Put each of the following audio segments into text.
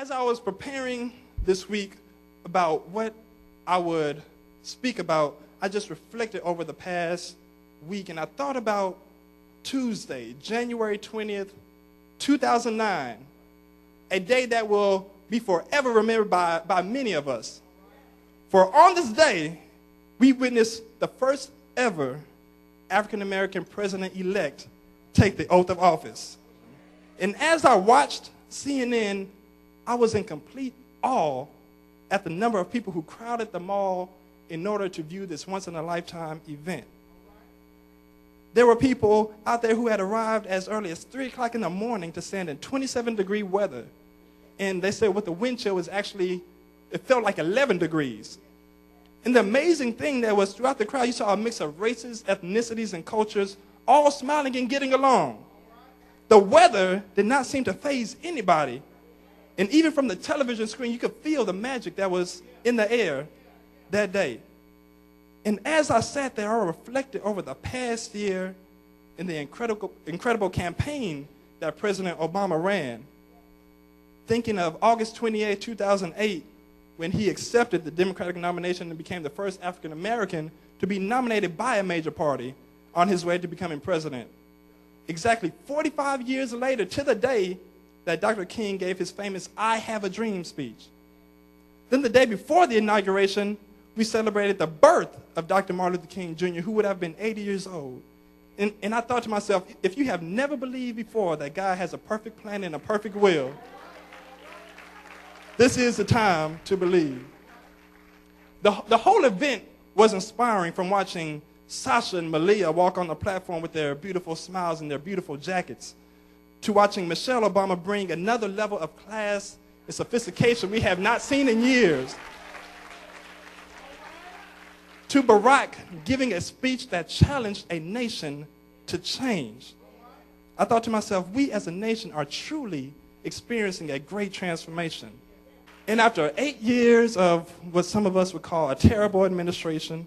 As I was preparing this week about what I would speak about, I just reflected over the past week, and I thought about Tuesday, January 20th, 2009, a day that will be forever remembered by many of us. For on this day, we witnessed the first ever African-American president-elect take the oath of office. And as I watched CNN, I was in complete awe at the number of people who crowded the mall in order to view this once-in-a-lifetime event. There were people out there who had arrived as early as 3 o'clock in the morning to stand in 27-degree weather. And they said with the wind chill, it felt like 11 degrees. And the amazing thing that was throughout the crowd, you saw a mix of races, ethnicities, and cultures, all smiling and getting along. The weather did not seem to faze anybody. And even from the television screen, you could feel the magic that was in the air that day. And as I sat there, I reflected over the past year and the incredible campaign that President Obama ran, thinking of August 28, 2008, when he accepted the Democratic nomination and became the first African American to be nominated by a major party on his way to becoming president. Exactly 45 years later, to the day that Dr. King gave his famous "I Have a Dream" speech. Then the day before the inauguration, we celebrated the birth of Dr. Martin Luther King Jr., who would have been 80 years old. And I thought to myself, if you have never believed before that God has a perfect plan and a perfect will, this is the time to believe. The whole event was inspiring, from watching Sasha and Malia walk on the platform with their beautiful smiles and their beautiful jackets, to watching Michelle Obama bring another level of class and sophistication we have not seen in years, to Barack giving a speech that challenged a nation to change. I thought to myself, we as a nation are truly experiencing a great transformation. And after 8 years of what some of us would call a terrible administration,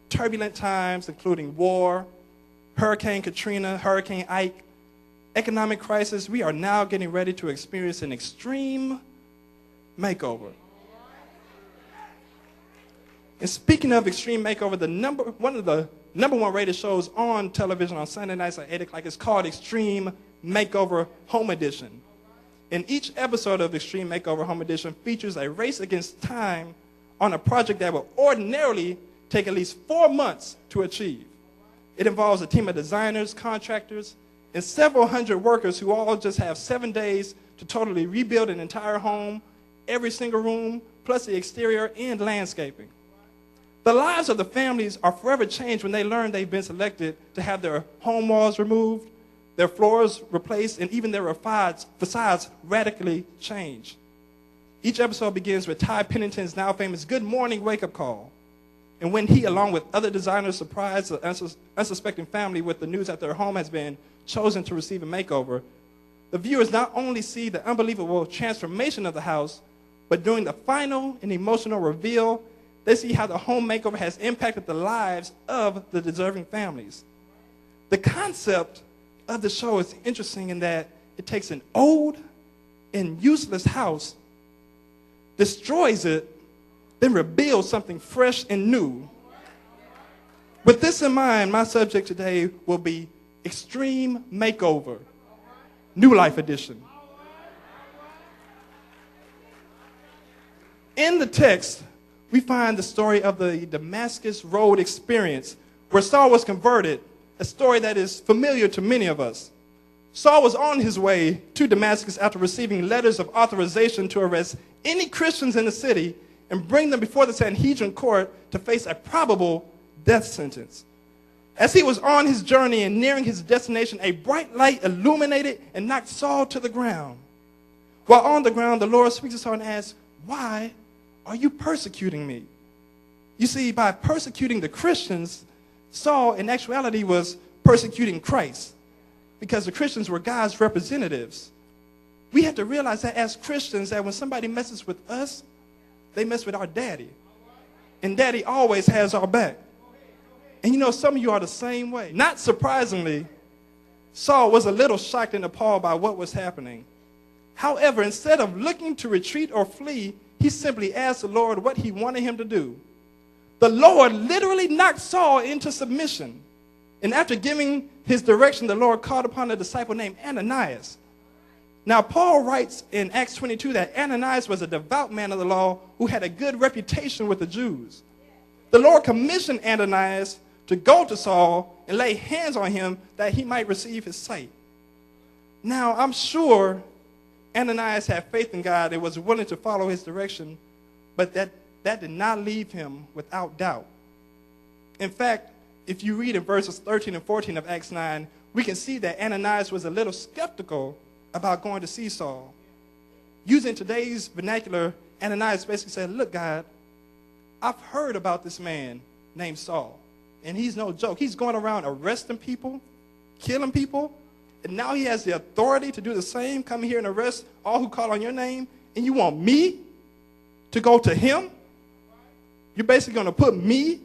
turbulent times including war, Hurricane Katrina, Hurricane Ike, economic crisis, we are now getting ready to experience an extreme makeover. And speaking of extreme makeover, one of the number one rated shows on television on Sunday nights at 8 o'clock is called Extreme Makeover Home Edition. And each episode of Extreme Makeover Home Edition features a race against time on a project that would ordinarily take at least 4 months to achieve. It involves a team of designers, contractors, and several hundred workers who all just have 7 days to totally rebuild an entire home, every single room, plus the exterior and landscaping. The lives of the families are forever changed when they learn they've been selected to have their home walls removed, their floors replaced, and even their facades radically changed. Each episode begins with Ty Pennington's now famous "Good Morning" wake-up call. And when he, along with other designers, surprise the unsuspecting family with the news that their home has been chosen to receive a makeover, the viewers not only see the unbelievable transformation of the house, but during the final and emotional reveal, they see how the home makeover has impacted the lives of the deserving families. The concept of the show is interesting in that it takes an old and useless house, destroys it, then rebuilds something fresh and new. With this in mind, my subject today will be Extreme Makeover, New Life Edition. In the text, we find the story of the Damascus Road experience, where Saul was converted, a story that is familiar to many of us. Saul was on his way to Damascus after receiving letters of authorization to arrest any Christians in the city and bring them before the Sanhedrin court to face a probable death sentence. As he was on his journey and nearing his destination, a bright light illuminated and knocked Saul to the ground. While on the ground, the Lord speaks to Saul and asks, "Why are you persecuting me?" You see, by persecuting the Christians, Saul in actuality was persecuting Christ, because the Christians were God's representatives. We have to realize that as Christians, that when somebody messes with us, they mess with our daddy. And daddy always has our back. And you know, some of you are the same way. Not surprisingly, Saul was a little shocked and appalled by what was happening. However, instead of looking to retreat or flee, he simply asked the Lord what he wanted him to do. The Lord literally knocked Saul into submission. And after giving his direction, the Lord called upon a disciple named Ananias. Now, Paul writes in Acts 22 that Ananias was a devout man of the law who had a good reputation with the Jews. The Lord commissioned Ananias to go to Saul and lay hands on him that he might receive his sight. Now, I'm sure Ananias had faith in God and was willing to follow his direction, but that did not leave him without doubt. In fact, if you read in verses 13 and 14 of Acts 9, we can see that Ananias was a little skeptical about going to see Saul. Using today's vernacular, Ananias basically said, look, God, I've heard about this man named Saul, and he's no joke. He's going around arresting people, killing people, and now he has the authority to do the same, come here and arrest all who call on your name, and you want me to go to him? You're basically going to put me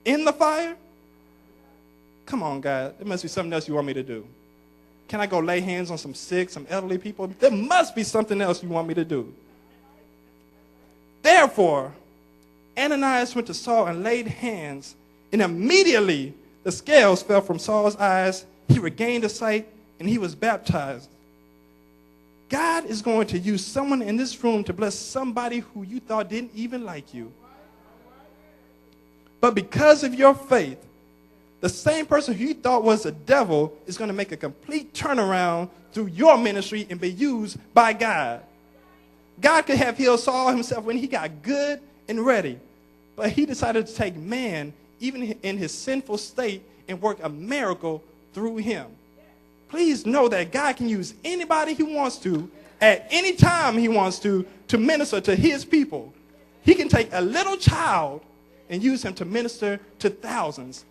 in the fire? Come on, God. There must be something else you want me to do. Can I go lay hands on some sick, some elderly people? There must be something else you want me to do. Therefore, Ananias went to Saul and laid hands, and immediately the scales fell from Saul's eyes. He regained his sight, and he was baptized. God is going to use someone in this room to bless somebody who you thought didn't even like you. But because of your faith, the same person who you thought was a devil is going to make a complete turnaround through your ministry and be used by God. God could have healed Saul himself when he got good and ready. But he decided to take man, even in his sinful state, and work a miracle through him. Please know that God can use anybody he wants to, at any time he wants to minister to his people. He can take a little child and use him to minister to thousands.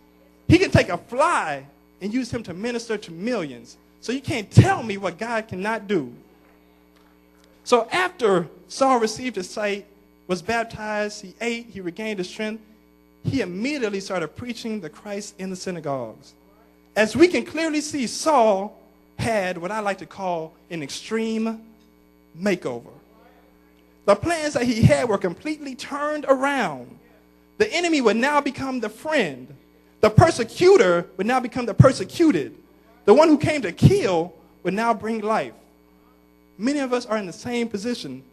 He can take a fly and use him to minister to millions. So you can't tell me what God cannot do. So after Saul received his sight, was baptized, he ate, he regained his strength, he immediately started preaching the Christ in the synagogues. As we can clearly see, Saul had what I like to call an extreme makeover. The plans that he had were completely turned around. The enemy would now become the friend. The persecutor would now become the persecuted. The one who came to kill would now bring life. Many of us are in the same position.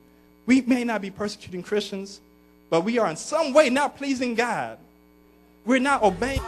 We may not be persecuting Christians, but we are in some way not pleasing God. We're not obeying